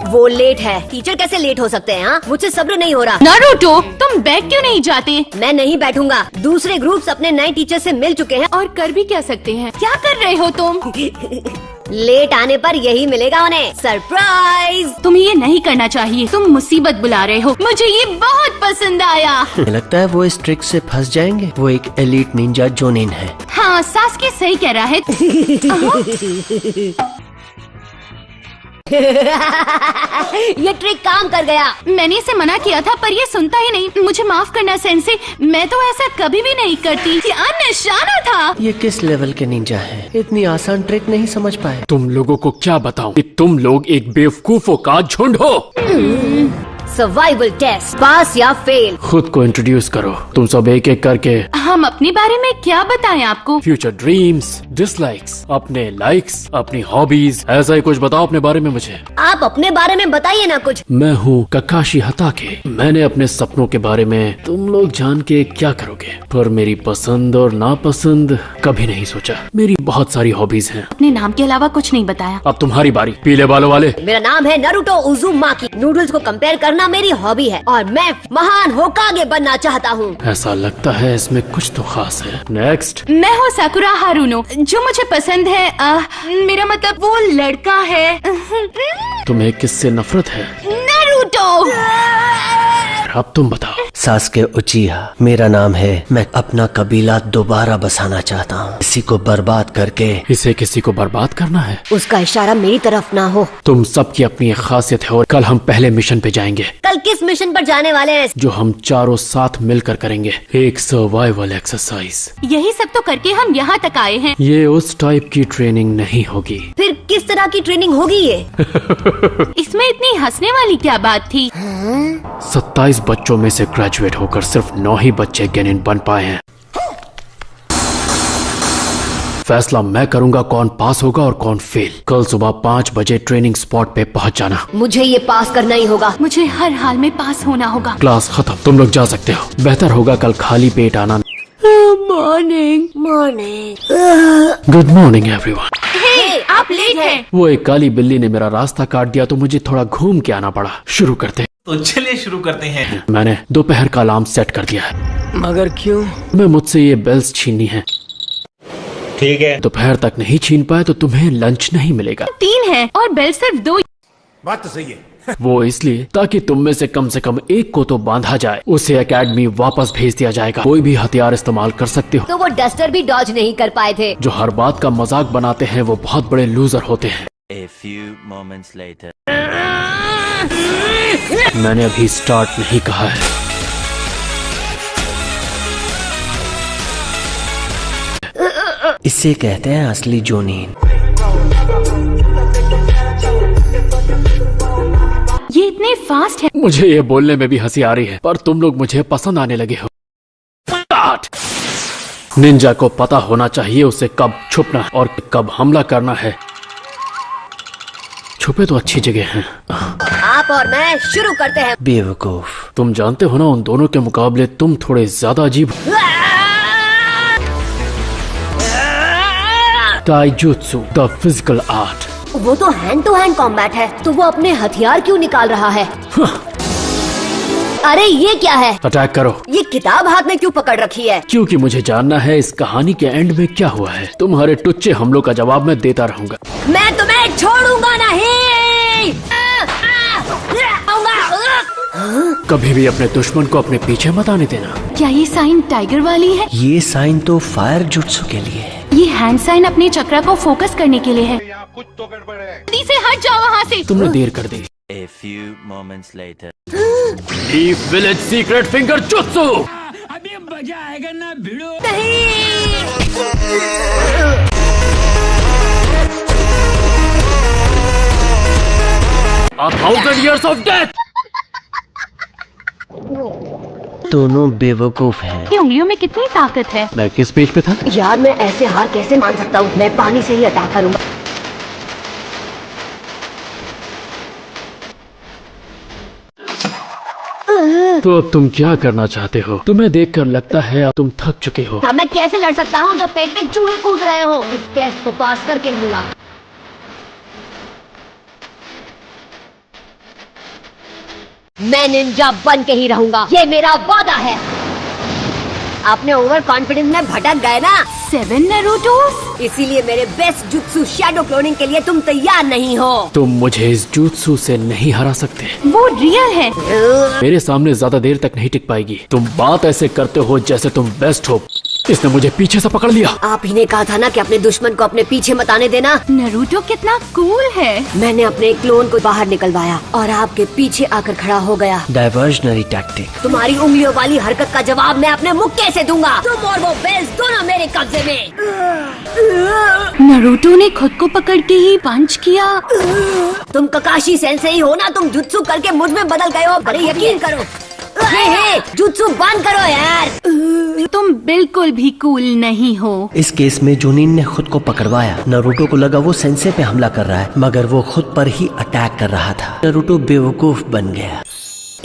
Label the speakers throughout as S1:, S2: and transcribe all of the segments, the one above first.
S1: वो लेट है। टीचर कैसे लेट हो सकते हैं? हाँ, मुझसे सब्र नहीं हो रहा।
S2: नारुतो, तुम बैठ क्यों नहीं जाते?
S1: मैं नहीं बैठूंगा। दूसरे ग्रुप्स अपने नए टीचर से मिल चुके हैं।
S2: और कर भी क्या सकते हैं? क्या कर रहे हो तुम?
S1: लेट आने पर यही मिलेगा उन्हें, सरप्राइज।
S2: तुम्हें ये नहीं करना चाहिए, तुम मुसीबत बुला रहे हो। मुझे ये बहुत पसंद आया।
S3: लगता है वो इस ट्रिक से फंस जाएंगे। वो एक एलीट निंजा जोनिन है।
S2: हाँ, सास्के सही कह रहा है।
S1: ये ट्रिक काम कर गया।
S2: मैंने इसे मना किया था पर ये सुनता ही नहीं। मुझे माफ करना सेंसे, मैं तो ऐसा कभी भी नहीं करती। ये निशाना था।
S3: ये किस लेवल के निंजा है? इतनी आसान ट्रिक नहीं समझ पाए।
S4: तुम लोगों को क्या बताऊं कि तुम लोग एक बेवकूफों का झुंड हो।
S1: सर्वाइवल टेस्ट, पास या फेल।
S4: खुद को इंट्रोड्यूस करो। तुम सब एक एक करके।
S2: हम अपने बारे में क्या बताएं आपको?
S4: फ्यूचर ड्रीम्स, डिसलाइक्स, अपने लाइक्स, अपनी हॉबीज, ऐसा ही कुछ बताओ अपने बारे में मुझे।
S1: आप अपने बारे में बताइए ना कुछ।
S4: मैं हूँ ककाशी हताके। मैंने अपने सपनों के बारे में तुम लोग जान के क्या करोगे, पर मेरी पसंद और नापसंद कभी नहीं सोचा। मेरी बहुत सारी हॉबीज हैं।
S2: अपने नाम के अलावा कुछ नहीं बताया।
S4: अब तुम्हारी बारी, पीले बालों वाले।
S1: मेरा नाम है नारुतो उज़ुमाकी। नूडल्स को कंपेयर करना मेरी हॉबी है और मैं महान होकागे बनना चाहता हूँ।
S4: ऐसा लगता है इसमें कुछ तो खास है। नेक्स्ट।
S2: मैं हूँ साकुरा हारुनो। जो मुझे पसंद है, मेरा मतलब वो लड़का है।
S4: तुम्हें किससे नफरत है?
S2: नारुतो।
S4: अब तुम बताओ।
S3: सास्के उचिहा मेरा नाम है। मैं अपना कबीला दोबारा बसाना चाहता हूँ। किसी को बर्बाद करके।
S4: इसे किसी को बर्बाद करना है?
S1: उसका इशारा मेरी तरफ ना हो।
S4: तुम सबकी अपनी एक खासियत है और कल हम पहले मिशन पे जाएंगे।
S1: कल किस मिशन पर जाने वाले हैं?
S4: जो हम चारों साथ मिलकर करेंगे, एक सर्वाइवल एक्सरसाइज।
S2: यही सब तो करके हम यहाँ तक आए हैं।
S4: ये उस टाइप की ट्रेनिंग नहीं होगी।
S1: फिर किस तरह की ट्रेनिंग होगी ये?
S2: इसमें इतनी हंसने वाली क्या बात थी?
S4: 27 बच्चों में से ग्रेजुएट होकर सिर्फ 9 ही बच्चे गेनिन बन पाए हैं। फैसला मैं करूंगा कौन पास होगा और कौन फेल। कल सुबह 5 बजे ट्रेनिंग स्पॉट पे पहुंच जाना।
S1: मुझे ये पास करना ही होगा।
S2: मुझे हर हाल में पास होना होगा।
S4: क्लास खत्म, तुम लोग जा सकते हो। बेहतर होगा कल खाली पेट आना।
S1: Morning morning.
S4: Good morning everyone.
S2: Hey, आप लेट हैं।
S4: वो एक काली बिल्ली ने मेरा रास्ता काट दिया तो मुझे थोड़ा घूम के आना पड़ा। शुरू करते हैं।
S5: तो चलिए शुरू करते हैं।
S4: मैंने दोपहर का अलार्म सेट कर दिया है।
S3: मगर क्यों?
S4: मैं मुझसे ये बेल्स छीननी है।
S5: ठीक है।
S4: दोपहर तक नहीं छीन पाए तो तुम्हें लंच नहीं मिलेगा।
S2: 3 है और बेल सिर्फ 2।
S5: बात तो सही है।
S4: वो इसलिए ताकि तुम में से कम एक को तो बांधा जाए। उसे एकेडमी वापस भेज दिया जाएगा। कोई भी हथियार इस्तेमाल कर सकते हो।
S1: तो वो डस्टर भी डॉज नहीं कर पाए थे।
S4: जो हर बात का मजाक बनाते हैं वो बहुत बड़े लूजर होते हैं।
S6: A few moments later.
S4: मैंने अभी स्टार्ट नहीं कहा है।
S3: इसे कहते हैं असली जोनिन।
S2: ये इतने फास्ट है।
S4: मुझे ये बोलने में भी हंसी आ रही है, पर तुम लोग मुझे पसंद आने लगे हो। स्टार्ट। निंजा को पता होना चाहिए उसे कब छुपना है और कब हमला करना है। छुपे तो अच्छी जगह हैं।
S1: आप और मैं शुरू करते हैं।
S3: बेवकूफ।
S4: तुम जानते हो ना, उन दोनों के मुकाबले तुम थोड़े ज्यादा अजीब। ताइजुत्सु, द फिजिकल आर्ट।
S1: वो तो हैंड टू हैंड कॉम्बैट है, तो वो अपने हथियार क्यों निकाल रहा है? अरे ये क्या है?
S4: अटैक करो।
S1: ये किताब हाथ में क्यों पकड़ रखी है?
S4: क्योंकि मुझे जानना है इस कहानी के एंड में क्या हुआ है। तुम्हारे टुच्चे हमलों का जवाब मैं देता रहूंगा।
S1: मैं तुम्हें छोड़ूंगा नहीं।
S4: कभी भी अपने दुश्मन को अपने पीछे मत आने देना।
S2: क्या ये साइन टाइगर वाली है?
S3: ये साइन तो फायर जुट्सु के लिए है।
S2: ये हैंड साइन अपने चक्र को फोकस करने के लिए है।
S5: कुछ तो गड़बड़ है।
S2: जल्दी से हट जाओ वहाँ से।
S4: तुमने देर कर दी।
S6: A few moments later.
S4: Leaf Village Secret Finger Jutsu।
S7: अभी मजा आएगा ना भिड़ो।
S4: A 1000 years of death।
S3: दोनों बेवकूफ हैं।
S2: ये उंगलियों में कितनी ताकत है।
S4: मैं किस पेज पे था?
S1: यार मैं ऐसे हार कैसे मान सकता हूँ? मैं पानी से ही अटैक करूंगा।
S4: तो अब तुम क्या करना चाहते हो? तुम्हें देखकर लगता है अब तुम थक चुके हो।
S1: अब मैं कैसे लड़ सकता हूँ जब पेट में चूहे कूद रहे हो? इस टेस्ट को पास करके लूंगा। मैं निंजा बन के ही रहूंगा, ये मेरा वादा है। आपने ओवर कॉन्फिडेंस में भटक गए ना,
S2: 7 नारुतोस।
S1: इसीलिए मेरे बेस्ट जुत्सु शैडो क्लोनिंग के लिए तुम तैयार नहीं हो।
S4: तुम मुझे इस jutsu से नहीं हरा सकते।
S2: वो रियल है।
S4: मेरे सामने ज्यादा देर तक नहीं टिक पाएगी। तुम बात ऐसे करते हो जैसे तुम बेस्ट हो। इसने मुझे पीछे से पकड़ लिया।
S1: आप ही ने कहा था ना कि अपने दुश्मन को अपने पीछे मत आने देना।
S2: नारुतो कितना कूल है।
S1: मैंने अपने क्लोन को बाहर निकलवाया और आपके पीछे आकर खड़ा हो गया।
S3: Diversionary tactic.
S1: तुम्हारी उंगलियों वाली हरकत का जवाब मैं अपने मुक्के से दूंगा। तुम और वो बेल्स दोनों मेरे कब्जे में।
S2: नारुतो ने खुद को पकड़ के ही पंच किया।
S1: तुम ककाशी सेंसेई हो ना, तुम जुत्सु करके मुझ में बदल गए हो। अरे यकीन करो। हे, जुत्सु बंद करो यार।
S2: तुम बिल्कुल भी कूल नहीं हो।
S3: इस केस में जुनिन ने खुद को पकड़वाया। नारुतो को लगा वो सेंसे पे हमला कर रहा है, मगर वो खुद पर ही अटैक कर रहा था। नारुतो बेवकूफ बन गया।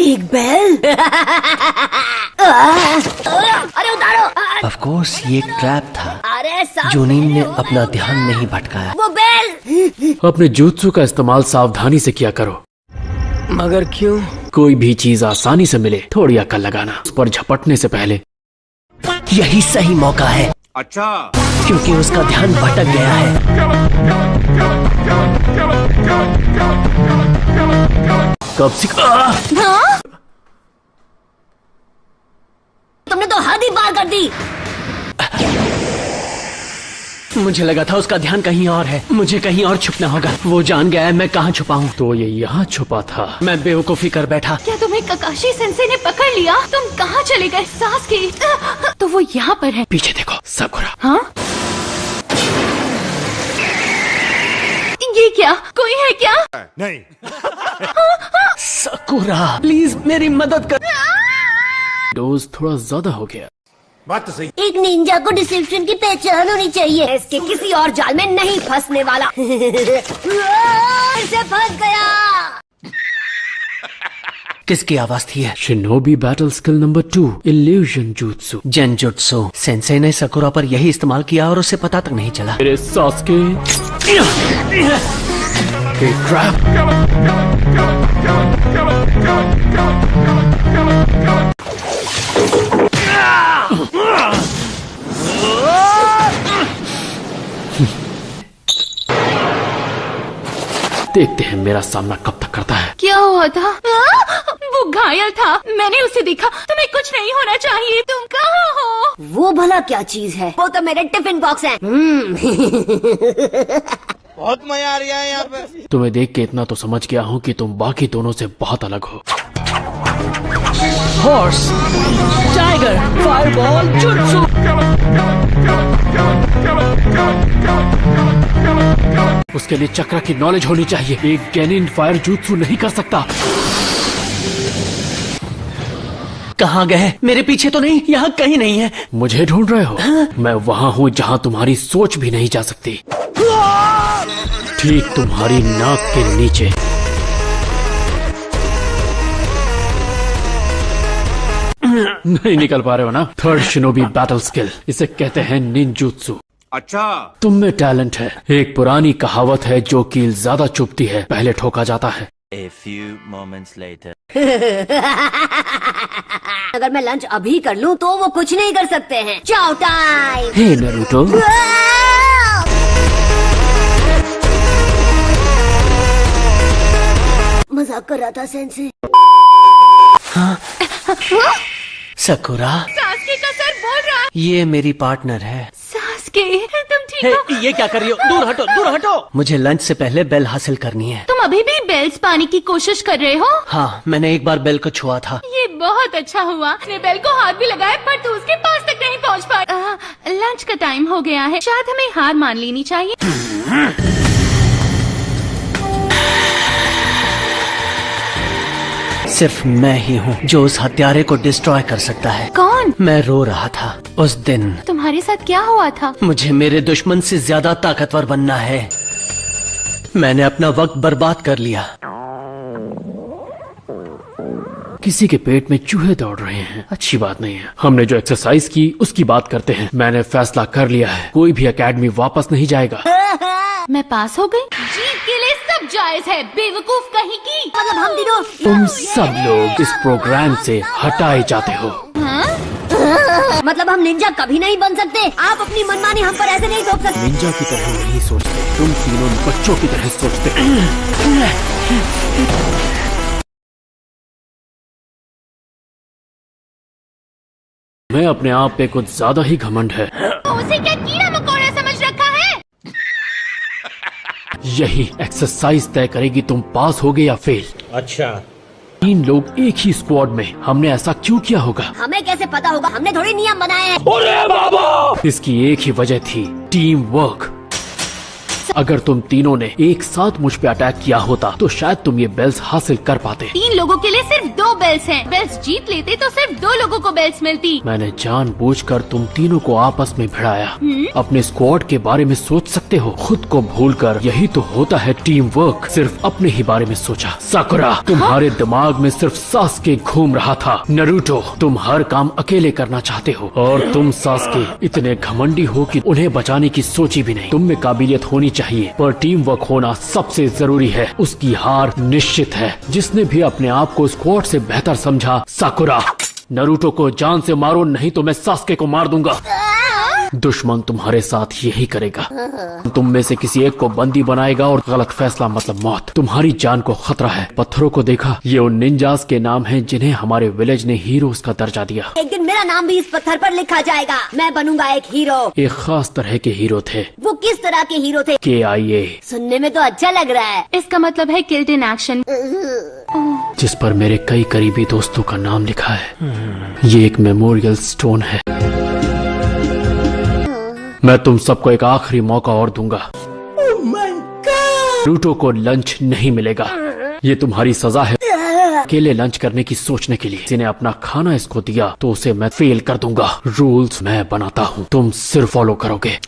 S1: एक बेल। अरे उतारो।
S3: ऑफ कोर्स ये ट्रैप था।
S1: अरे सब
S3: जुनिन ने अपना ध्यान नहीं भटकाया।
S1: वो बेल।
S4: अपने jutsu का इस्तेमाल सावधानी से किया करो।
S3: मगर क्यों?
S4: कोई भी चीज आसानी से मिले, थोड़ी अकल लगाना। उस पर झपटने से पहले
S3: यही सही मौका है।
S5: अच्छा,
S3: क्योंकि उसका ध्यान भटक गया है।
S4: कब सीखा?
S2: हाँ?
S1: तुमने तो हद ही पार कर दी।
S3: मुझे लगा था उसका ध्यान कहीं और है। मुझे कहीं और छुपना होगा। वो जान गया है मैं कहाँ छुपा हूँ।
S4: तो ये यहाँ छुपा था।
S3: मैं बेवकूफी कर बैठा।
S2: क्या तुम्हें ककाशी सेंसे ने पकड़ लिया? तुम कहाँ चले गए? सासुके तो वो यहाँ पर है।
S4: पीछे देखो, साकुरा।
S2: हाँ? ये क्या? कोई है क्या?
S5: नहीं।
S3: साकुरा प्लीज मेरी मदद कर।
S4: डोज थोड़ा ज्यादा हो गया।
S5: बात तो सही।
S1: एक निंजा को डिसेप्शन की पहचान होनी चाहिए। इसके किसी और जाल में नहीं फंसने वाला। इसे फंस गया।
S3: किसकी आवाज थी?
S4: Shinobi battle skill number 2, illusion jutsu।
S3: Genjutsu. Sensei ने साकुरा पर यही इस्तेमाल किया और उसे पता तक नहीं चला।
S4: मेरे सासुके के ट्रैप। देखते हैं मेरा सामना कब तक करता है।
S2: क्या हुआ था? वो घायल था। मैंने उसे देखा। तुम्हें कुछ नहीं होना चाहिए। तुम कहाँ हो?
S1: वो भला क्या चीज है? वो तो मेरे टिफिन बॉक्स है।
S5: बहुत मजा आ रहा है यहाँ पे।
S4: तुम्हें देख के इतना तो समझ गया हूँ कि तुम बाकी दोनों से बहुत अलग हो।
S3: Horse, tiger, fireball, jutsu.
S4: उसके लिए चक्रा की नॉलेज होनी चाहिए। एक गेनिन फायर jutsu नहीं कर सकता।
S3: कहाँ गए? मेरे पीछे तो नहीं, यहाँ कहीं नहीं है।
S4: मुझे ढूंढ रहे हो? मैं वहाँ हूँ जहाँ तुम्हारी सोच भी नहीं जा सकती। ठीक तुम्हारी नाक के नीचे। नहीं निकल पा रहे हो ना? थर्ड शिनोबी बैटल स्किल, इसे कहते हैं निंजुत्सु।
S5: अच्छा,
S4: तुम में टैलेंट है। एक पुरानी कहावत है, जो कील ज्यादा चुभती है पहले ठोका जाता है।
S6: A few moments later.
S1: अगर मैं लंच अभी कर लूं तो वो कुछ नहीं कर सकते हैं। चाओ टाइम।
S4: हे नारुतो,
S1: मजाक कर रहा था सेंसे।
S3: साकुरा,
S2: सासुके का सर बोल रहा है।
S3: ये मेरी पार्टनर है।
S2: सासुके, तुम ठीक
S3: हे,
S2: हो?
S3: ये क्या कर रही हो? दूर हटो, दूर हटो। मुझे लंच से पहले बेल हासिल करनी है।
S2: तुम अभी भी बेल्स पाने की कोशिश कर रहे हो?
S3: हाँ, मैंने एक बार बेल को छुआ था।
S2: ये बहुत अच्छा हुआ। ने बेल को हाथ भी लगाया, पर तू उसके पास तक नहीं पहुंच पाया। लंच का टाइम हो गया है। शायद हमें हार मान लेनी चाहिए।
S3: सिर्फ मैं ही हूँ जो उस हत्यारे को डिस्ट्रॉय कर सकता है।
S2: कौन?
S3: मैं रो रहा था उस दिन।
S2: तुम्हारे साथ क्या हुआ था?
S3: मुझे मेरे दुश्मन से ज्यादा ताकतवर बनना है। मैंने अपना वक्त बर्बाद कर लिया।
S4: किसी के पेट में चूहे दौड़ रहे हैं, अच्छी बात नहीं है। हमने जो एक्सरसाइज की उसकी बात करते हैं। मैंने फैसला कर लिया है, कोई भी एकेडमी वापस नहीं जाएगा।
S2: मैं पास हो गई। जीत के लिए सब सब जायज है, बेवकूफ कहीं की।
S1: मतलब हम तीनों
S4: तुम सब लोग इस प्रोग्राम से हटाए जाते हो।
S1: मतलब हम निंजा कभी नहीं बन सकते। आप अपनी मनमानी हम पर ऐसे नहीं थोप सकते।
S4: निंजा की तरह नहीं सोचते, तुम तीनों बच्चों की तरह सोचते। मैं अपने आप पे कुछ ज्यादा ही घमंड है।
S2: उसे क्या कीड़ा मकोड़ा समझ रखा है?
S4: यही एक्सरसाइज तय करेगी तुम पास होगे या फेल।
S5: अच्छा,
S4: 3 लोग एक ही स्क्वाड में, हमने ऐसा क्यों किया होगा?
S1: हमें कैसे पता होगा? हमने थोड़ी नियम बनाए हैं।
S4: इसकी एक ही वजह थी, टीम वर्क। अगर तुम तीनों ने एक साथ मुझ पे अटैक किया होता तो शायद तुम ये बेल्स हासिल कर पाते।
S2: 3 लोगों के लिए सिर्फ 2 बेल्स हैं। बेल्स जीत लेते तो सिर्फ 2 लोगों को बेल्स मिलती।
S4: मैंने जानबूझकर तुम तीनों को आपस में भिड़ाया। अपने स्क्वाड के बारे में सोच सकते हो, खुद को भूलकर। यही तो होता है टीम वर्क। सिर्फ अपने ही बारे में सोचा। साकुरा, तुम्हारे दिमाग में सिर्फ सास्के घूम रहा था। नरूटो, तुम हर काम अकेले करना चाहते हो, और तुम सास्के इतने घमंडी हो कि उन्हें बचाने की सोची भी नहीं। तुम में काबिलियत होनी चाहिए, पर टीम वर्क होना सबसे जरूरी है। उसकी हार निश्चित है। जिसने भी अपने आप को स्क्वाड से बेहतर समझा, साकुरा, नरूटो को जान से मारो, नहीं तो मैं सास्के को मार दूंगा। दुश्मन तुम्हारे साथ यही करेगा। तुम में से किसी एक को बंदी बनाएगा, और गलत फैसला मतलब मौत। तुम्हारी जान को खतरा है। पत्थरों को देखा? ये उन निंजास के नाम हैं जिन्हें हमारे विलेज ने हीरोज का दर्जा दिया।
S1: एक दिन मेरा नाम भी इस पत्थर पर लिखा जाएगा। मैं बनूंगा एक हीरो।
S4: एक खास तरह के हीरो थे।
S1: वो किस तरह के हीरो थे?
S4: KIA,
S1: सुनने में तो अच्छा लग रहा है।
S2: इसका मतलब है किल्ड इन एक्शन।
S4: जिस पर मेरे कई करीबी दोस्तों का नाम लिखा है। ये एक मेमोरियल स्टोन है। मैं तुम सबको एक आखिरी मौका और दूंगा। नरूटो को लंच नहीं मिलेगा। ये तुम्हारी सजा है अकेले लंच करने की सोचने के लिए। किसी ने अपना खाना इसको दिया तो उसे मैं फेल कर दूंगा। रूल्स मैं बनाता हूँ, तुम सिर्फ फॉलो करोगे।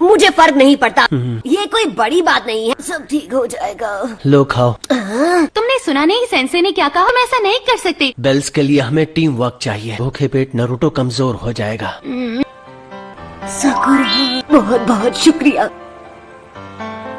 S1: मुझे फर्क नहीं पड़ता। ये कोई बड़ी बात नहीं है, सब ठीक हो जाएगा।
S3: लो खाओ।
S2: तुमने सुना नहीं सेंसे ने क्या कहा? हम ऐसा नहीं कर सकते।
S3: बेल्स के लिए हमें टीम वर्क चाहिए। भूखे पेट नरूटो कमजोर हो जाएगा।
S1: साकुरा, बहुत बहुत शुक्रिया।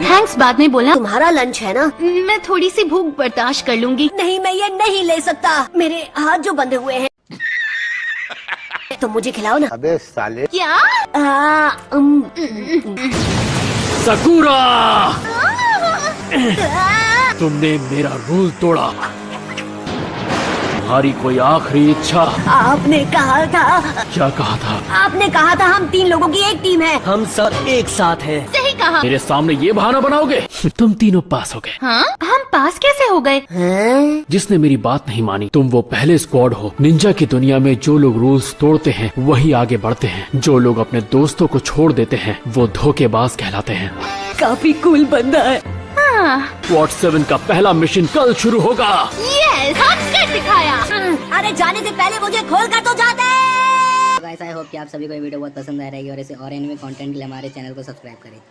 S2: थैंक्स बाद में बोलना।
S1: तुम्हारा लंच है ना?
S2: मैं थोड़ी सी भूख बर्दाश्त कर लूंगी।
S1: नहीं, मैं ये नहीं ले सकता। मेरे हाथ जो बंधे हुए हैं। तो मुझे खिलाओ ना।
S5: अबे साले।
S2: क्या?
S4: साकुरा, तुमने मेरा रूल तोड़ा। तुम्हारी कोई आखिरी इच्छा?
S1: आपने कहा था।
S4: क्या कहा था?
S1: आपने कहा था हम 3 लोगों की एक टीम है।
S3: हम सब एक साथ हैं।
S2: सही कहा।
S4: मेरे सामने ये बहाना बनाओगे? तुम तीनों पास हो गए।
S2: हाँ, हम पास कैसे हो गए?
S4: जिसने मेरी बात नहीं मानी, तुम वो पहले स्क्वाड हो। निंजा की दुनिया में जो लोग रूल्स तोड़ते हैं वही आगे बढ़ते हैं। जो लोग अपने दोस्तों को छोड़ देते हैं वो धोखेबाज कहलाते हैं।
S1: काफी कूल बंदा है।
S4: स्क्वाड 7 का पहला मिशन कल शुरू होगा।
S2: यस, हम कर दिखाया।
S1: अरे जाने से पहले मुझे खोल कर तो जाते।
S8: गाइस, आई होप कि आप सभी को ये वीडियो बहुत पसंद आ रहेगी, और ऐसे और एनिमे कंटेंट के लिए हमारे चैनल को सब्सक्राइब करें।